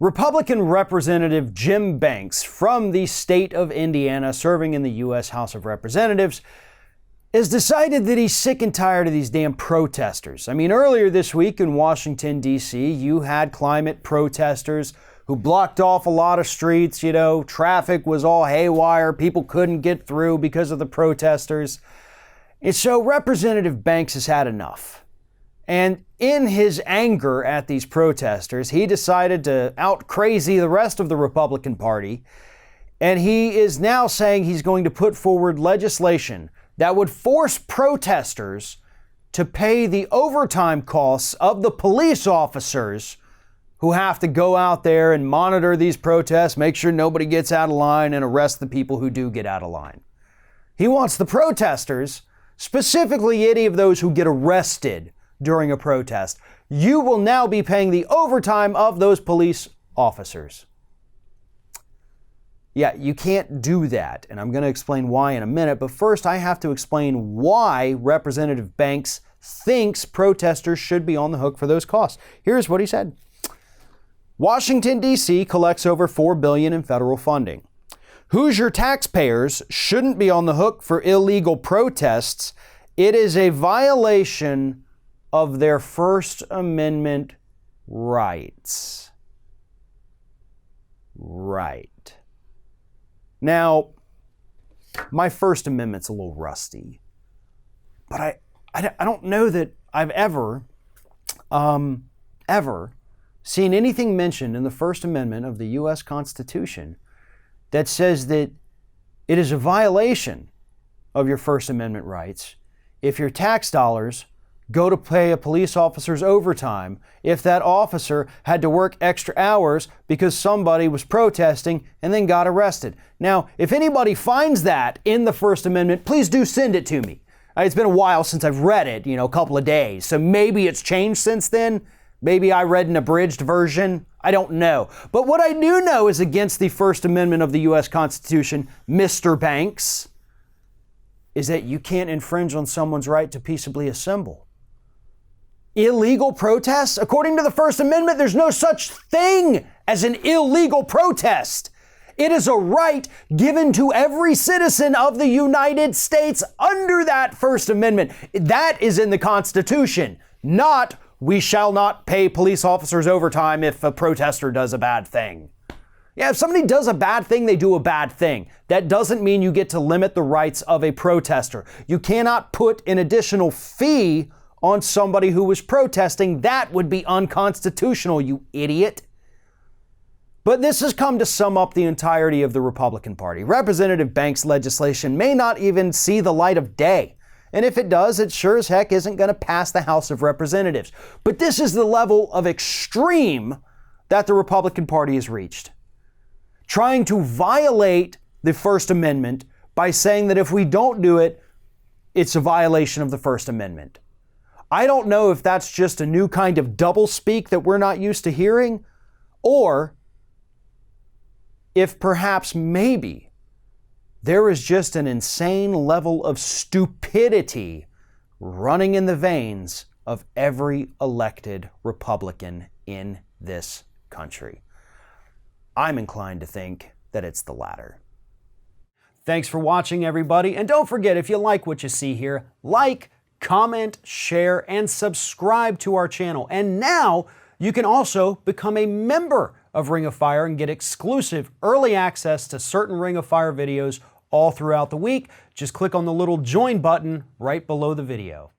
Republican Representative Jim Banks from the state of Indiana, serving in the U.S. House of Representatives, has decided that he's sick and tired of these damn protesters. I mean, earlier this week in Washington, D.C., you had climate protesters who blocked off a lot of streets. Traffic was all haywire. People couldn't get through because of the protesters. And so Representative Banks has had enough. And in his anger at these protesters, he decided to out crazy the rest of the Republican Party. And he is now saying he's going to put forward legislation that would force protesters to pay the overtime costs of the police officers who have to go out there and monitor these protests, make sure nobody gets out of line, and arrest the people who do get out of line. He wants the protesters, specifically any of those who get arrested during a protest, you will now be paying the overtime of those police officers. Yeah, you can't do that, and I'm going to explain why in a minute, but first I have to explain why Representative Banks thinks protesters should be on the hook for those costs. Here's what he said. Washington, D.C. collects over $4 billion in federal funding. Hoosier taxpayers shouldn't be on the hook for illegal protests. It is a violation of their First Amendment rights. Right. Now, my First Amendment's a little rusty, but I don't know that I've ever seen anything mentioned in the First Amendment of the U.S. Constitution that says that it is a violation of your First Amendment rights if your tax dollars go to pay a police officer's overtime if that officer had to work extra hours because somebody was protesting and then got arrested. Now, if anybody finds that in the First Amendment, please do send it to me. It's been a while since I've read it, a couple of days. So maybe it's changed since then. Maybe I read an abridged version. I don't know. But what I do know is against the First Amendment of the U.S. Constitution, Mr. Banks, is that you can't infringe on someone's right to peaceably assemble. Illegal protests? According to the First Amendment, there's no such thing as an illegal protest. It is a right given to every citizen of the United States under that First Amendment. That is in the Constitution, not we shall not pay police officers overtime if a protester does a bad thing. Yeah, if somebody does a bad thing, they do a bad thing. That doesn't mean you get to limit the rights of a protester. You cannot put an additional fee on somebody who was protesting. That would be unconstitutional, you idiot. But this has come to sum up the entirety of the Republican Party. Representative Banks' legislation may not even see the light of day. And if it does, it sure as heck isn't going to pass the House of Representatives. But this is the level of extreme that the Republican Party has reached. Trying to violate the First Amendment by saying that if we don't do it, it's a violation of the First Amendment. I don't know if that's just a new kind of doublespeak that we're not used to hearing, or if perhaps maybe there is just an insane level of stupidity running in the veins of every elected Republican in this country. I'm inclined to think that it's the latter. Thanks for watching, everybody. And don't forget, if you like what you see here, like, comment, share, and subscribe to our channel. And now you can also become a member of Ring of Fire and get exclusive early access to certain Ring of Fire videos all throughout the week. Just click on the little join button right below the video.